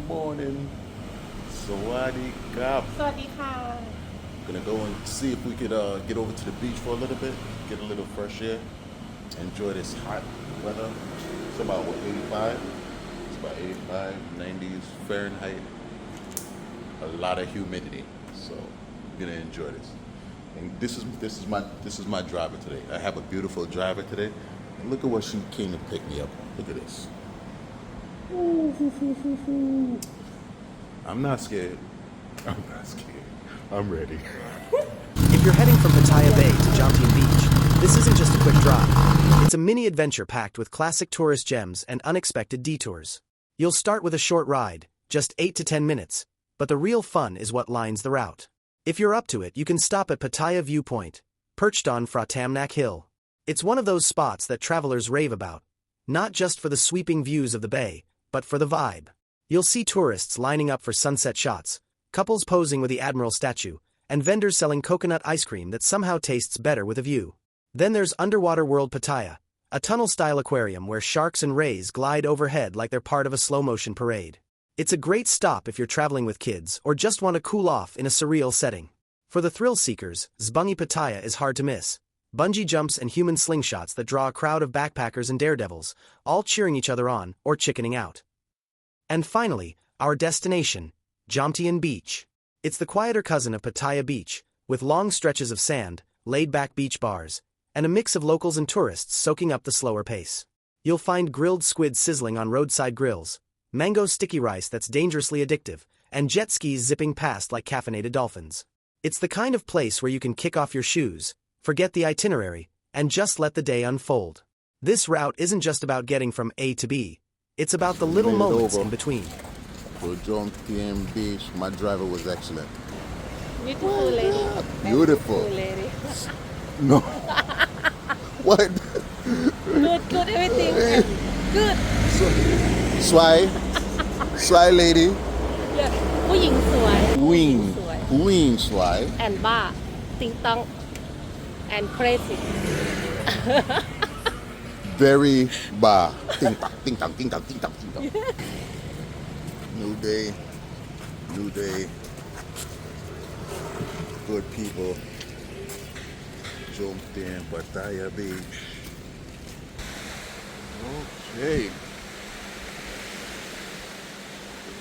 morning. Sawadee Kap. สวัสดีค่ะ Gonna go and see if we could get over to the beach for a little bit, get a little fresh air, enjoy this hot weather. It's about what, 85? It's about 85, 90s Fahrenheit. A lot of humidity, so I'm gonna enjoy this. And this is my driver today. I have a beautiful driver today. And look at what she came to pick me up. Look at this. I'm not scared. I'm ready. If you're heading from Pattaya Bay to Jomtien Beach, this isn't just a quick drive. It's a mini adventure packed with classic tourist gems and unexpected detours. You'll start with a short ride, just 8 to 10 minutes, but the real fun is what lines the route. If you're up to it, you can stop at Pattaya Viewpoint, perched on Phra Hill. It's one of those spots that travelers rave about, not just for the sweeping views of the bay, but for the vibe. You'll see tourists lining up for sunset shots, couples posing with the Admiral statue, and vendors selling coconut ice cream that somehow tastes better with a view. Then there's Underwater World Pattaya, a tunnel-style aquarium where sharks and rays glide overhead like they're part of a slow-motion parade. It's a great stop if you're traveling with kids or just want to cool off in a surreal setting. For the thrill seekers, Zbungi Pattaya is hard to miss. Bungee jumps and human slingshots that draw a crowd of backpackers and daredevils, all cheering each other on or chickening out. And finally, our destination, Jomtien Beach. It's the quieter cousin of Pattaya Beach, with long stretches of sand, laid-back beach bars, and a mix of locals and tourists soaking up the slower pace. You'll find grilled squid sizzling on roadside grills, mango sticky rice that's dangerously addictive, and jet skis zipping past like caffeinated dolphins. It's the kind of place where you can kick off your shoes, forget the itinerary, and just let the day unfold. This route isn't just about getting from A to B, it's about the little moments in between. For Jomtien Beach, my driver was excellent. Beautiful lady. Beautiful. lady. No. What? Good, everything. Good. Swai lady. ผู้หญิงสวย Queen swai. and bar ติงตอง and crazy Very bar. Ting tang. New day. Good people. Jomtien Pattaya Beach. Okay.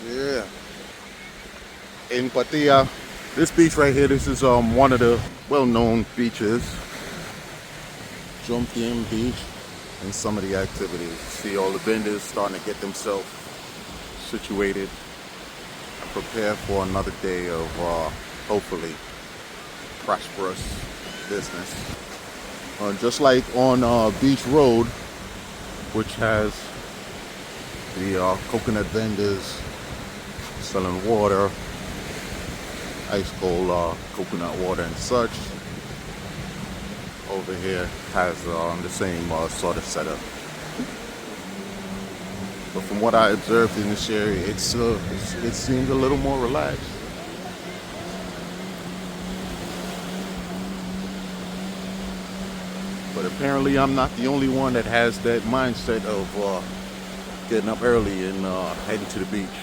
Yeah. In Pattaya, this beach right here, this is one of the well-known beaches. Jomtien Beach. And some of the activities. See all the vendors starting to get themselves situated and prepare for another day of hopefully prosperous business. Just like on Beach Road, which has the coconut vendors selling water, ice cold coconut water and such. Over here has the same sort of setup. But from what I observed in this area, it seems a little more relaxed. But apparently I'm not the only one that has that mindset of getting up early and heading to the beach.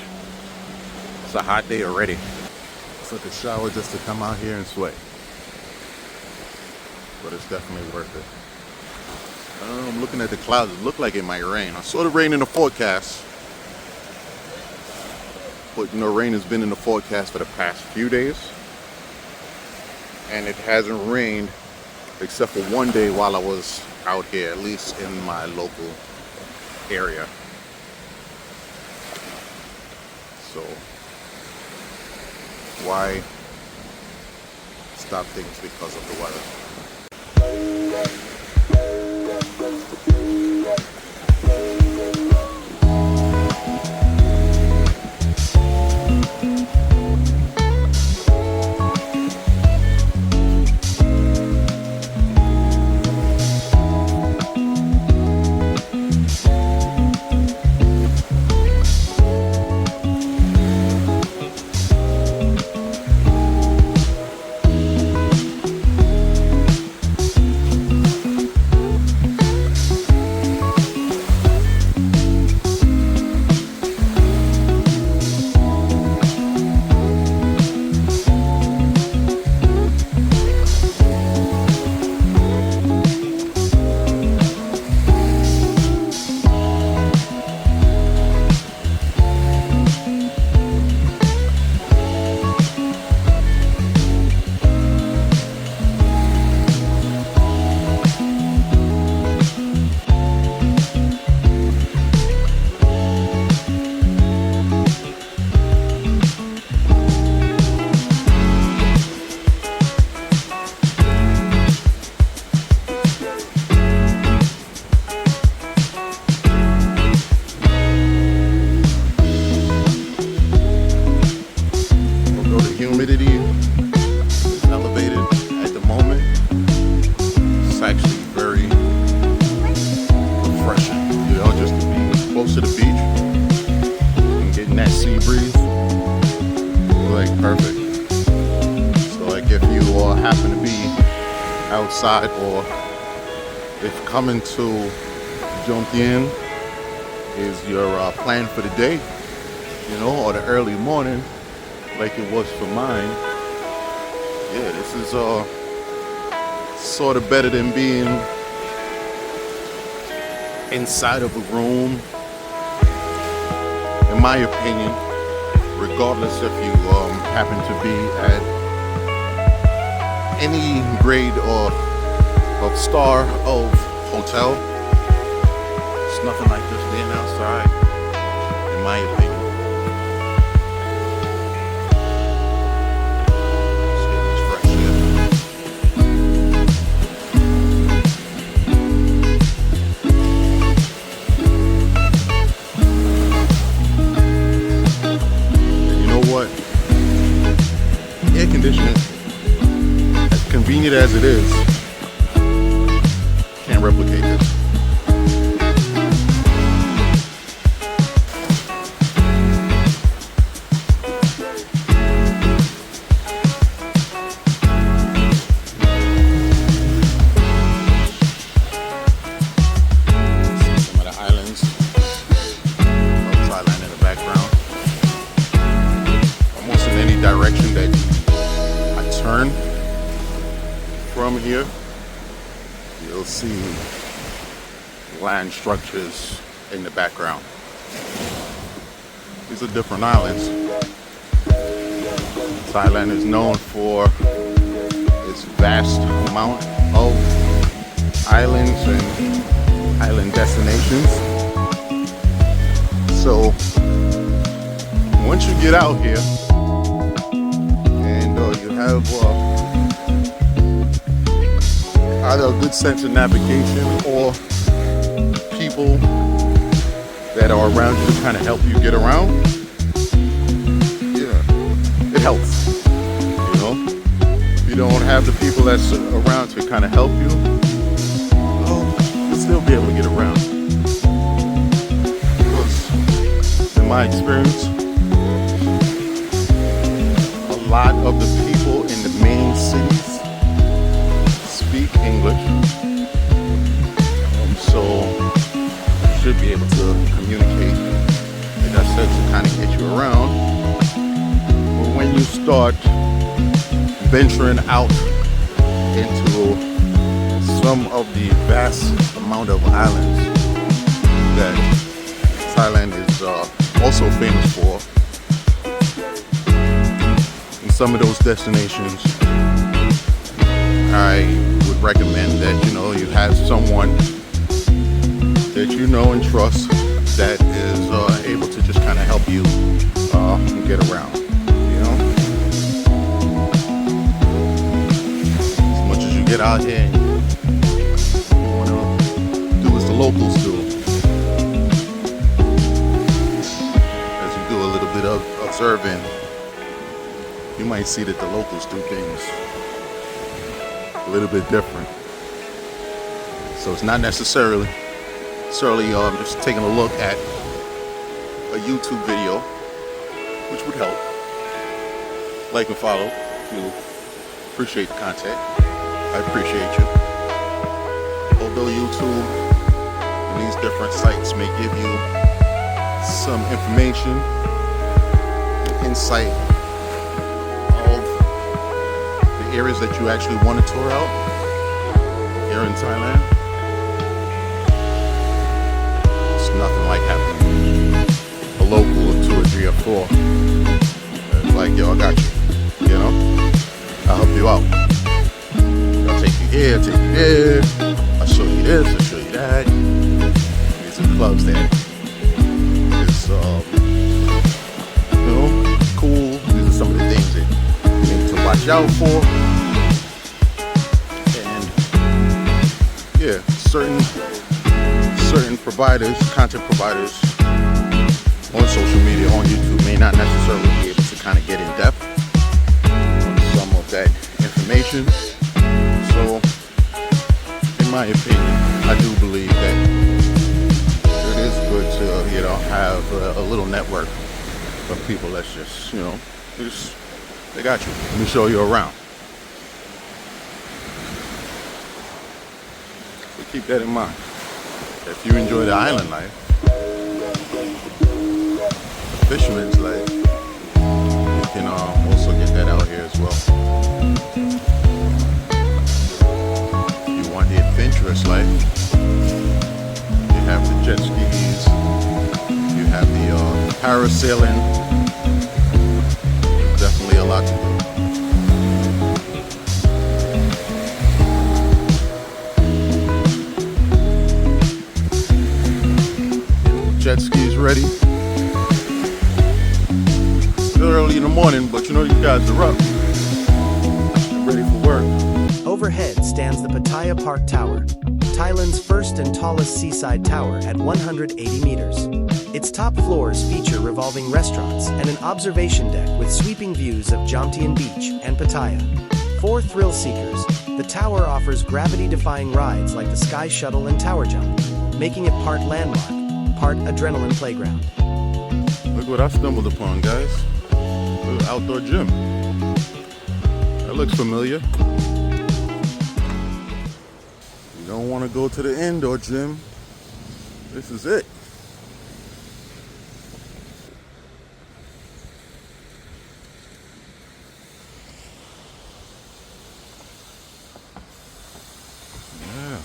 It's a hot day already. It's like a shower just to come out here and sweat. But it's definitely worth it. I'm looking at the clouds. It looked like it might rain. I saw the rain in the forecast. But you know, rain has been in the forecast for the past few days. And it hasn't rained except for one day while I was out here, at least in my local area. So, why stop things because of the weather? to the beach and getting that sea breeze, like perfect. So like if you happen to be outside, or if coming to Jomtien is your plan for the day, you know, or the early morning, like it was for mine, yeah, this is sort of better than being inside of a room, in my opinion, regardless if you happen to be at any grade or of star of hotel. It's nothing like just being outside, in my opinion. Air conditioning, as convenient as it is, can't replicate this. See some of the islands of Thailand in the background. Almost in any direction that turn from here, you'll see land structures in the background. These are different islands. Thailand is known for its vast amount of islands and island destinations. So once you get out here, you have either a good sense of navigation or people that are around you to kind of help you get around. Yeah, it helps. You know, if you don't have the people that's around to kind of help you, well, you'll still be able to get around. Because in my experience, a lot of the people in the main cities speak English, so you should be able to communicate, like I said, to kind of get you around. But when you start venturing out into some of the vast amount of islands that Thailand is also famous for, some of those destinations, I would recommend that, you know, you have someone that you know and trust that is able to just kind of help you get around, you know. As much as you get out here and you want to do as the locals do, as you do a little bit of observing, you might see that the locals do things a little bit different. So it's not necessarily just taking a look at a YouTube video, which would help. Like and follow if you appreciate the content. I appreciate you. Although YouTube and these different sites may give you some information, insight, areas that you actually want to tour out here in Thailand, it's nothing like having a local of 2 or 3 or 4. It's like, yo, I got you, you know, I'll help you out. I'll take you here, take you there, I'll show you this, I'll show you that. These are clubs that is, you know, cool. These are some of the things that you need to watch out for. And yeah, certain providers, content providers on social media, on YouTube, may not necessarily be able to kind of get in depth on some of that information. So in my opinion, I do believe that it is good to, you know, have a little network of people that's just, you know, they got you. Let me show you around. So keep that in mind. If you enjoy the island life, the fisherman's life, you can also get that out here as well. If you want the adventurous life, you have the jet skis, you have the parasailing. Definitely a lot to do. Jet skis ready. Still early in the morning, but you know these guys are up. Ready for work. Overhead stands the Pattaya Park Tower, Thailand's first and tallest seaside tower at 180 meters. Its top floors feature revolving restaurants and an observation deck with sweeping views of Jomtien Beach and Pattaya. For thrill seekers, the tower offers gravity-defying rides like the Sky Shuttle and Tower Jump, making it part landmark, part adrenaline playground. Look what I stumbled upon, guys. A little outdoor gym. That looks familiar. You don't want to go to the indoor gym. This is it. Yeah.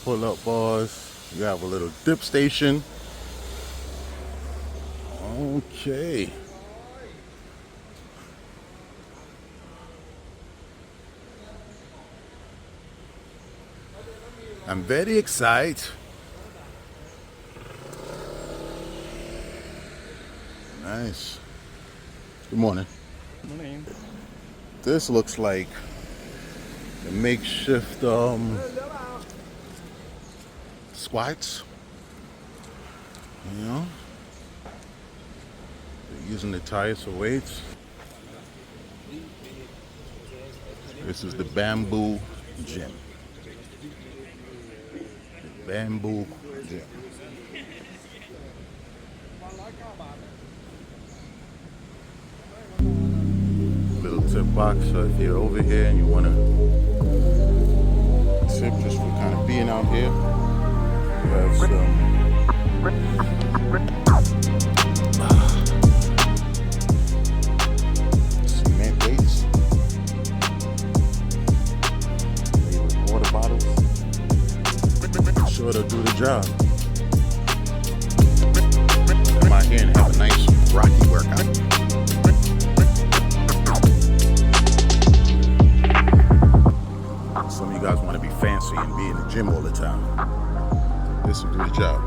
Pull-up bars. You have a little dip station. Okay. I'm very excited. Nice. Good morning. Good morning. This looks like a makeshift squats. You know? They're using the tires for weights. This is the bamboo gym. The bamboo gym. Little tip box, so if you're over here and you want to tip just for kind of being out here, you have cement weights, maybe with water bottles. Sure, they'll do the job. Come out here and have a nice rocky workout. Some of you guys want to be fancy and be in the gym all the time. This will do the job.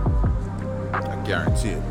I guarantee it.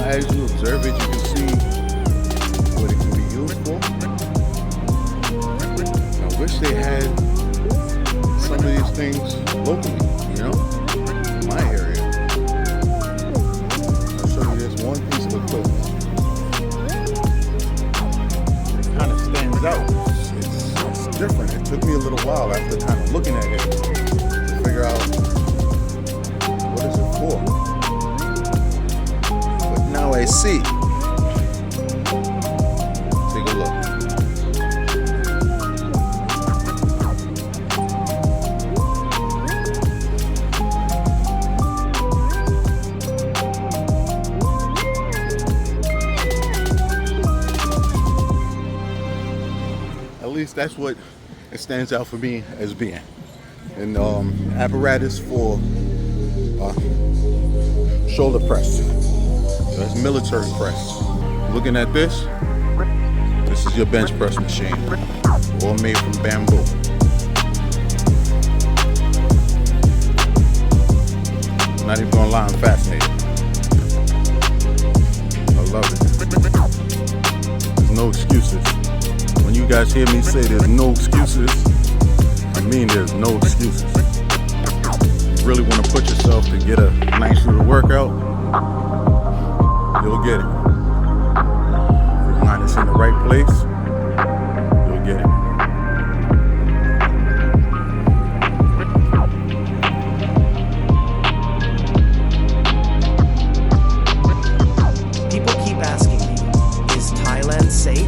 As you observe it, you can see what it can be used for. I wish they had some of these things locally, you know, in my area. I'll show you this one piece of equipment. It kind of stands out. It's different. It took me a little while that's what it stands out for me as being. And apparatus for shoulder press. So that's military press. Looking at this is your bench press machine, all made from bamboo. I'm not even gonna lie, I'm fascinated. I love it. There's no excuses. When you guys hear me say there's no excuses, I mean there's no excuses. You really want to put yourself to get a nice little workout, you'll get it. If your mind is in the right place, you'll get it. People keep asking me, is Thailand safe?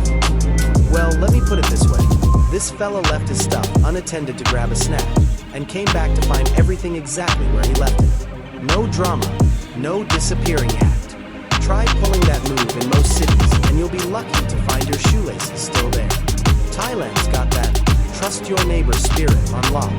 Well, let me put it this way. This fella left his stuff unattended to grab a snack, and came back to find everything exactly where he left it. No drama, no disappearing act. Try pulling that move in most cities, and you'll be lucky to find your shoelaces still there. Thailand's got that trust your neighbor spirit on lock.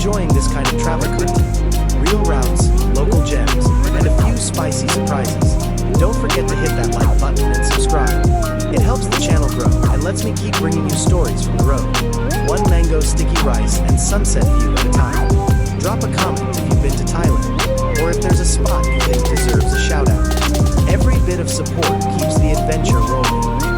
Enjoying this kind of travel content, real routes, local gems, and a few spicy surprises, don't forget to hit that like button and subscribe. It helps the channel grow and lets me keep bringing you stories from the road. One mango sticky rice and sunset view at a time. Drop a comment if you've been to Thailand, or if there's a spot you think deserves a shout out. Every bit of support keeps the adventure rolling.